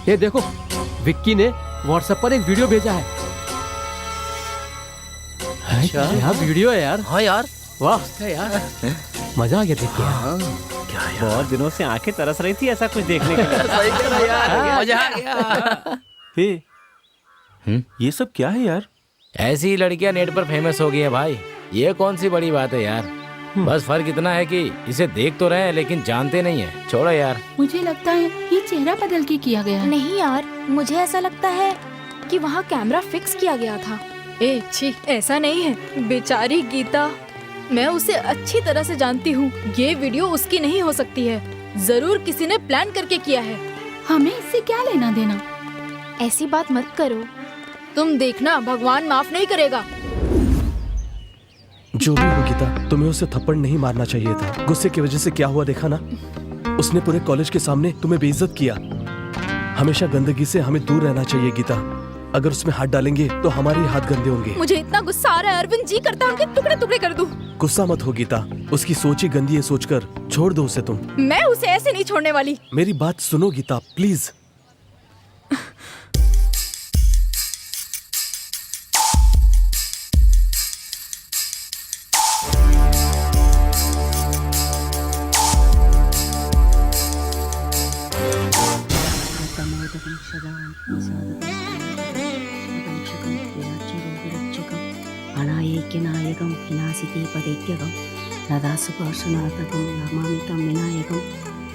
ये देखो, विक्की ने व्हाट्सएप पर एक वीडियो भेजा है। अच्छा, क्या वीडियो है यार। हाँ यार, वाह यार मजा आ गया देख के। क्या यार, बहुत दिनों से आंखें तरस रही थी ऐसा कुछ देखने के लिए। सही कह रहा यार, मजा आ गया। हे, ये सब क्या है यार? ऐसी ही लड़कियां नेट पर फेमस हो गई है भाई। ये कौन सी बड़ी बात है यार। बस फर्क इतना है कि इसे देख तो रहे हैं लेकिन जानते नहीं है। छोड़ो यार। मुझे लगता है ये चेहरा बदल के किया गया है। नहीं यार, मुझे ऐसा लगता है कि वहाँ कैमरा फिक्स किया गया था। ए छी, ऐसा नहीं है। बेचारी गीता, मैं उसे अच्छी तरह से जानती हूँ। ये वीडियो उसकी नहीं हो सकती है। जरूर किसी ने प्लान करके किया है। हमें इससे क्या लेना देना। ऐसी बात मत करो। तुम देखना, भगवान माफ नहीं करेगा। जो भी हो गीता, तुम्हें उसे थप्पड़ नहीं मारना चाहिए था। गुस्से की वजह से क्या हुआ देखा ना, उसने पूरे कॉलेज के सामने तुम्हें बेइज्जत किया। हमेशा गंदगी से हमें दूर रहना चाहिए गीता। अगर उसमें हाथ डालेंगे तो हमारे ही हाथ गंदे होंगे। मुझे इतना गुस्सा आ रहा है अरविंद जी, करता हूँ कि टुकड़े टुकड़े कर दूं। गुस्सा मत हो गीता, उसकी सोच ही गंदी है सोचकर छोड़ दो उसे तुम। मैं उसे ऐसे नहीं छोड़ने वाली। मेरी बात सुनो गीता प्लीज। अनायैक्यनायकं विनाशिते पदैत्यकं नदासुपार्श्वनाथकं नमामि तं विनायकं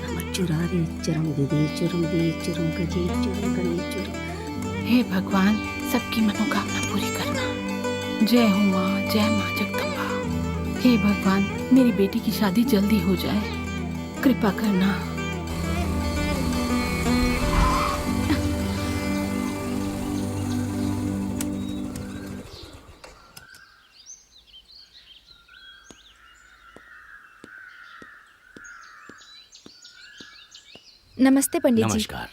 नमच्चुरादिच्चरं दिदेच्चुरं दिच्चुरं गजेच्चुरं गणेच्चुरं। हे भगवान, सबकी मनोकामना पूरी करना। जय हो माँ, जय माँ जगदम्बा। हे भगवान, मेरी बेटी की शादी जल्दी हो जाए, कृपा करना। नमस्ते पंडित जी। नमस्कार।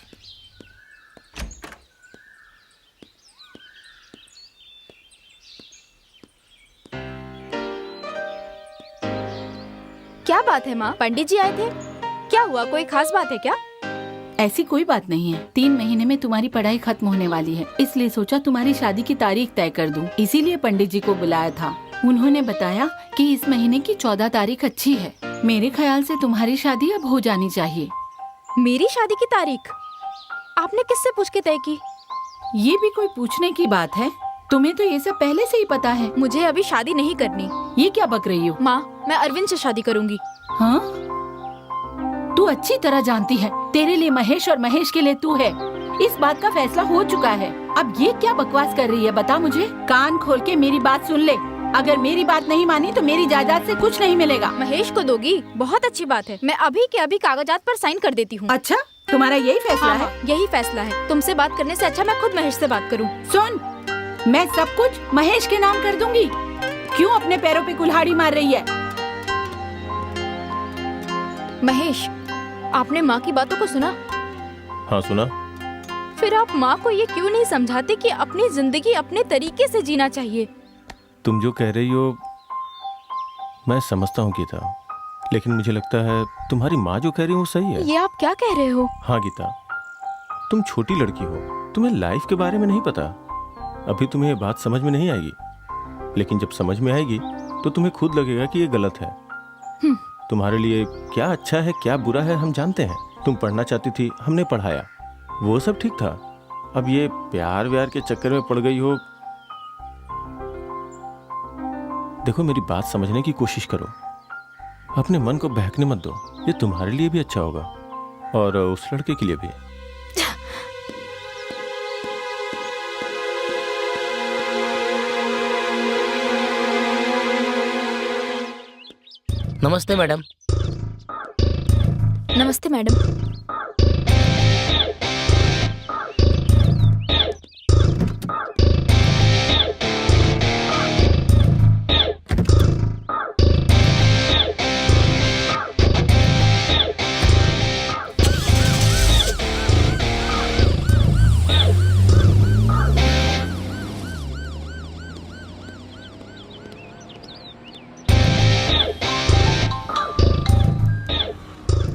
क्या बात है माँ, पंडित जी आए थे? क्या हुआ, कोई खास बात है क्या? ऐसी कोई बात नहीं है। 3 महीने में तुम्हारी पढ़ाई खत्म होने वाली है, इसलिए सोचा तुम्हारी शादी की तारीख तय कर दूं। इसीलिए पंडित जी को बुलाया था। उन्होंने बताया कि इस महीने की 14 तारीख अच्छी है। मेरे ख्याल से तुम्हारी शादी अब हो जानी चाहिए। मेरी शादी की तारीख आपने किससे पूछ के तय की? ये भी कोई पूछने की बात है? तुम्हें तो ये सब पहले से ही पता है। मुझे अभी शादी नहीं करनी। ये क्या बक रही हो? माँ, मैं अरविंद से शादी करूंगी। हाँ? तू अच्छी तरह जानती है, तेरे लिए महेश और महेश के लिए तू है। इस बात का फैसला हो चुका है। अब ये क्या बकवास कर रही है, बता मुझे। कान खोल के मेरी बात सुन ले। अगर मेरी बात नहीं मानी तो मेरी जायदाद से कुछ नहीं मिलेगा। महेश को दोगी? बहुत अच्छी बात है। मैं अभी के अभी कागजात पर साइन कर देती हूँ। अच्छा, तुम्हारा यही फैसला है? यही फैसला है। तुमसे बात करने से अच्छा मैं खुद महेश से बात करूँ। सुन, मैं सब कुछ महेश के नाम कर दूंगी। क्यों अपने पैरों पे कुल्हाड़ी मार रही है? महेश, आपने माँ की बातों को सुना? हाँ सुना। फिर आप माँ को ये क्यों नहीं समझाते कि अपनी जिंदगी अपने तरीके से जीना चाहिए? तुम जो कह रही हो मैं समझता हूँ गीता, लेकिन मुझे लगता है तुम्हारी माँ जो कह रही है वो सही है। ये आप क्या कह रहे हो? हाँ गीता, तुम छोटी लड़की हो, तुम्हें लाइफ के बारे में नहीं पता। अभी तुम्हें ये बात समझ में नहीं आएगी, लेकिन जब समझ में आएगी तो तुम्हें खुद लगेगा कि ये गलत है। तुम्हारे लिए क्या अच्छा है क्या बुरा है हम जानते हैं। तुम पढ़ना चाहती थी, हमने पढ़ाया, वो सब ठीक था। अब ये प्यार व्यार के चक्कर में पड़ गई हो। देखो मेरी बात समझने की कोशिश करो, अपने मन को बहकने मत दो। ये तुम्हारे लिए भी अच्छा होगा और उस लड़के के लिए भी। नमस्ते मैडम। नमस्ते madam.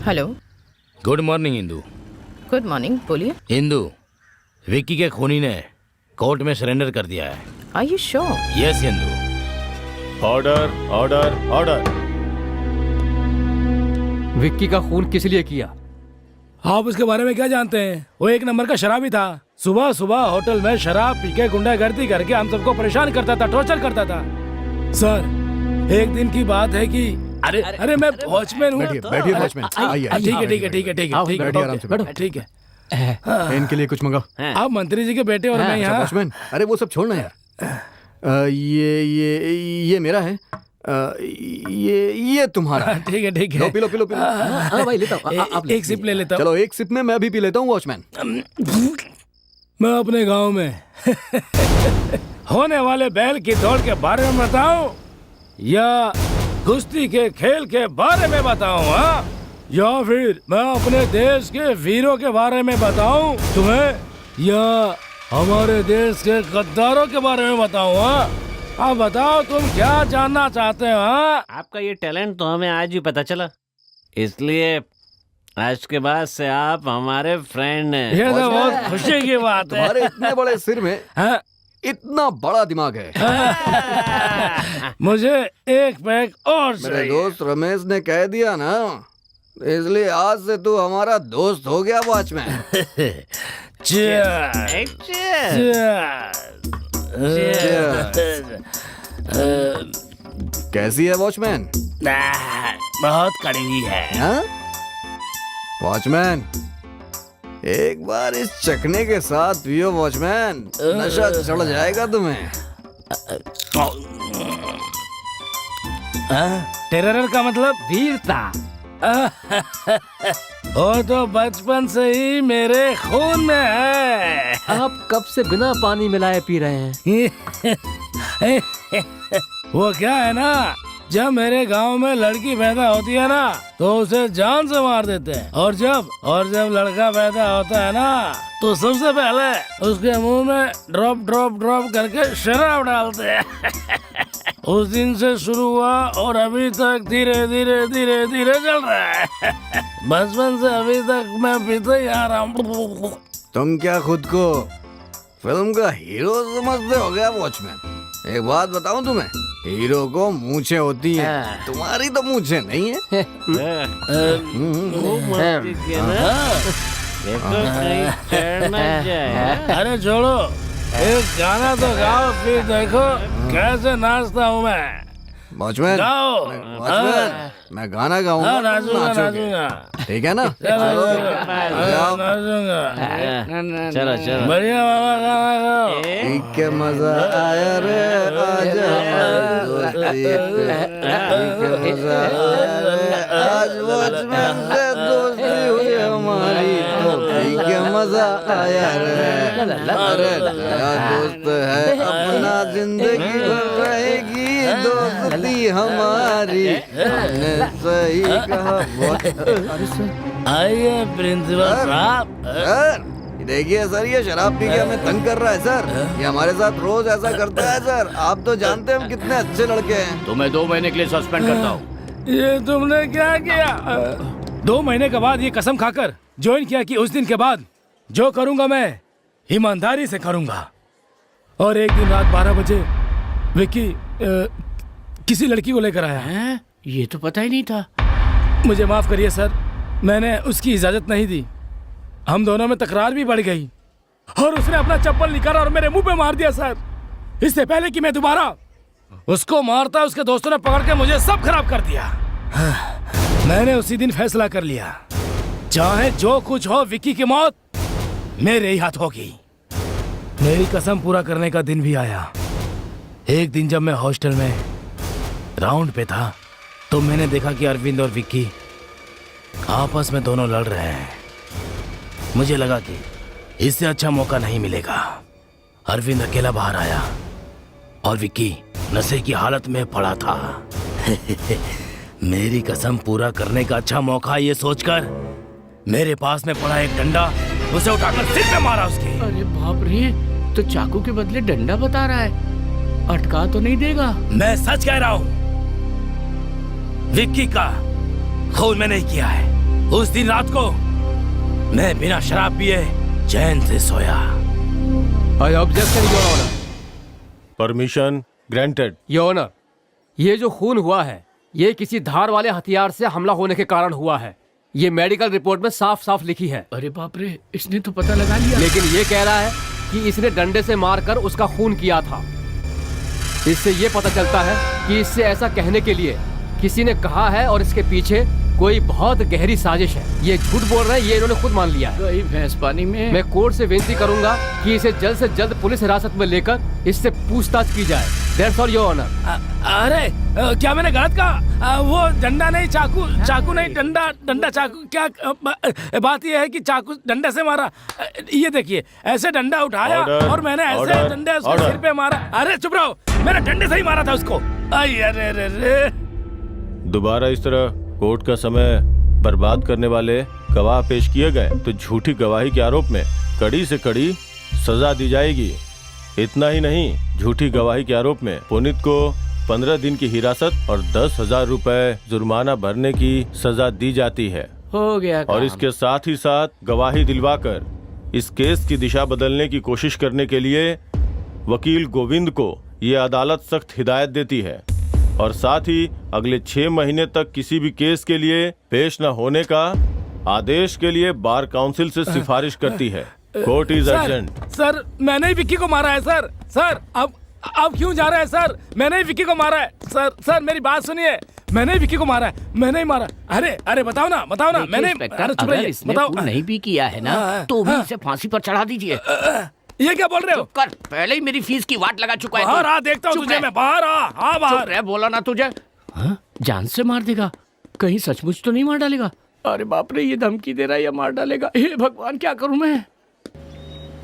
Hello, good morning Indu. Good morning, बोलिए। इंदू, विक्की के खूनी ने कोर्ट में सरेंडर कर दिया है। Are you sure? Yes Indu. Order order order. Vicky का खून किस लिए किया? आप उसके बारे में क्या जानते हैं? वो एक नंबर का शराबी था। सुबह सुबह होटल में शराब पी के गुंडागर्दी करके हम सबको परेशान करता था, टॉर्चर करता था। सर, एक दिन की बात है कि अरे मैं वॉचमैन हूँ। बैठिए वॉचमैन, आइए। ठीक है ठीक है ठीक है ठीक है ठीक बैठिए, आराम से है ठीक है। इनके लिए कुछ मंगाओ। आप मंत्री जी के बेटे और मैं यहाँ। वॉचमैन, अरे वो सब छोड़ना यार। ये मेरा है। ये तुम्हारा। ठीक है ठीक है। लो, पी लो। हाँ भाई लेता हूँ, आप ले। एक सिप ले लेता हूँ। चलो एक सिप में मैं भी पी लेता हूँ वॉचमैन। मैं अपने गांव में होने वाले बैल की दौड़ के बारे में बताऊं या कुश्ती के खेल के बारे में बताऊं? हाँ, या फिर मैं अपने देश के वीरों के बारे में बताऊं तुम्हें, या हमारे देश के गद्दारों के बारे में बताऊं? हाँ, अब बताओ तुम क्या जानना चाहते हो? हाँ, आपका ये टैलेंट तो हमें आज ही पता चला, इसलिए आज के बाद से आप हमारे फ्रेंड हैं। ये तो बहुत खुशी की बात है। तुम्हारे इतने बड़े सिर में हाँ? इतना बड़ा दिमाग है। मुझे एक पैक और मेरे चाहिए। दोस्त रमेश ने कह दिया ना, इसलिए आज से तू हमारा दोस्त हो गया वॉचमैन। कैसी है वॉचमैन? बहुत कड़वी है। हाँ? वॉचमैन, एक बार इस चखने के साथ पियो वॉचमैन, नशा चढ़ जाएगा तुम्हें। टेरर का मतलब वीरता। वो तो बचपन से ही मेरे खून में है। आप कब से बिना पानी मिलाए पी रहे हैं? वो क्या है ना, जब मेरे गांव में लड़की पैदा होती है ना तो उसे जान से मार देते हैं, और जब लड़का पैदा होता है ना तो सबसे पहले उसके मुंह में ड्रॉप ड्रॉप ड्रॉप करके शराब डालते हैं। उस दिन से शुरू हुआ और अभी तक धीरे धीरे धीरे धीरे चल रहा है। बचपन से अभी तक मैं पीते ही आ रहा हूँ। तुम क्या खुद को फिल्म का हीरो समझते हो गया वॉचमैन? एक बात बताऊं तुम्हें, हीरो को मूंछें होती हैं, तुम्हारी तो मूंछें नहीं है। अरे छोड़ो, एक गाना तो गाओ, फिर देखो कैसे नाचता हूँ मैं। वॉचमैन, गाओ। मैं गाना गाऊंगा, हाँ, नाचूंगा नाचोगे। नाचूंगा। ठीक है ना? नाचूंगा। चलो चलो, बढ़िया वाला गाना गाओ। ठीक है, मजा आया रे, आजा दोस्ती पे, ठीक है, मजा आया रे, आज वॉचमैन से दोस्ती हुई हमारी, तो ठीक है, मजा आया रे। अरे नया दोस्त है अपना, जिंदगी भर रहेगी दोस्ती हमारी, हमने सही कहा। आइए प्रिंसिपल साहब। सर देखिए सर, ये शराब पी के हमें तंग कर रहा है सर। ये हमारे साथ रोज ऐसा करता है सर। आप तो जानते हैं हम कितने अच्छे लड़के हैं। तो मैं 2 महीने के लिए सस्पेंड करता हूँ। ये तुमने क्या किया? 2 महीने के बाद ये कसम खाकर ज्वाइन किया कि उस दिन के बाद जो करूंगा मैं ईमानदारी से करूंगा। और एक दिन रात 12 बजे विक्की किसी लड़की को लेकर आया है। ये तो पता ही नहीं था। मुझे माफ करिए सर, मैंने उसकी इजाजत नहीं दी। हम दोनों में तकरार भी बढ़ गई और उसने अपना चप्पल निकाला और मेरे मुंह पे मार दिया सर। इससे पहले कि मैं दोबारा उसको मारता, उसके दोस्तों ने पकड़ के मुझे सब खराब कर दिया। मैंने उसी दिन फैसला कर लिया, चाहे जो कुछ हो विक्की की मौत मेरे ही हाथ होगी। मेरी कसम पूरा करने का दिन भी आया। एक दिन जब मैं हॉस्टल में राउंड पे था तो मैंने देखा कि अरविंद और विक्की आपस में दोनों लड़ रहे हैं। मुझे लगा कि इससे अच्छा मौका नहीं मिलेगा। अरविंद अकेला बाहर आया और विक्की नशे की हालत में पड़ा था। मेरी कसम पूरा करने का अच्छा मौका ये सोचकर मेरे पास में पड़ा एक डंडा, उसे उठाकर सिर पे मारा उसके। अरे बाप रे, तो चाकू के बदले डंडा बता रहा है, अटका तो नहीं देगा? मैं सच कह रहा हूँ, विक्की का खून मैंने नहीं किया है। उस दिन रात को मैं बिना शराब पिए चैन से सोया। I objection your honour. Permission granted. Your honour, ये जो खून हुआ है ये किसी धार वाले हथियार से हमला होने के कारण हुआ है। ये मेडिकल रिपोर्ट में साफ साफ लिखी है। अरे बाप रे, इसने तो पता लगा लिया। लेकिन ये कह रहा है कि इसने डंडे से मारकर उसका खून किया था। इससे ये पता चलता है कि इससे ऐसा कहने के लिए किसी ने कहा है और इसके पीछे कोई बहुत गहरी साजिश है। ये झूठ बोल रहे हैं, ये इन्होंने खुद मान लिया है। गई भैंस पानी में। मैं कोर्ट से विनती करूंगा कि इसे जल्द से जल्द पुलिस हिरासत में लेकर इससे पूछताछ की जाए। That's all your honour. अरे क्या मैंने गलत कहा? वो डंडा नहीं, चाकू नहीं, डंडा चाकू। क्या बात यह है कि चाकू डंडे से मारा। ये देखिए, ऐसे डंडा उठाया और मैंने ऐसे डंडे उसके सिर पे मारा। अरे चुप रहो, मैंने डंडे से ही मारा था उसको। अरे दोबारा इस तरह कोर्ट का समय बर्बाद करने वाले गवाह पेश किए गए तो झूठी गवाही के आरोप में कड़ी से कड़ी सजा दी जाएगी। इतना ही नहीं, झूठी गवाही के आरोप में पुनीत को 15 दिन की हिरासत और 10,000 रुपए जुर्माना भरने की सजा दी जाती है। हो गया और इसके साथ ही साथ गवाही दिलवाकर इस केस की दिशा बदलने की कोशिश करने के लिए वकील गोविंद को ये अदालत सख्त हिदायत देती है और साथ ही अगले 6 महीने तक किसी भी केस के लिए पेश न होने का आदेश के लिए बार काउंसिल से सिफारिश करती है। Court is urgent. सर, मैंने ही विक्की को मारा है सर। सर, अब क्यों जा रहे हैं सर? मैंने ही विक्की को मारा है सर। मेरी बात सुनिए, मैंने ही विक्की को मारा है, मैंने ही मारा। अरे बताओ ना मैंने। अगर इसने खून नहीं भी किया है ना तो भी इसे फांसी पर चढ़ा दीजिए। ये क्या बोल रहे हो? कर, पहले ही मेरी फीस की वाट लगा चुका है। बाहर आ, देखता हूँ तुझे मैं। बाहर आ बाहर। बोला ना तुझे। जान से मार देगा, कहीं सचमुच तो नहीं मार डालेगा? अरे बाप रे, ये धमकी दे रहा है या मार डालेगा? हे भगवान, क्या करूं मैं?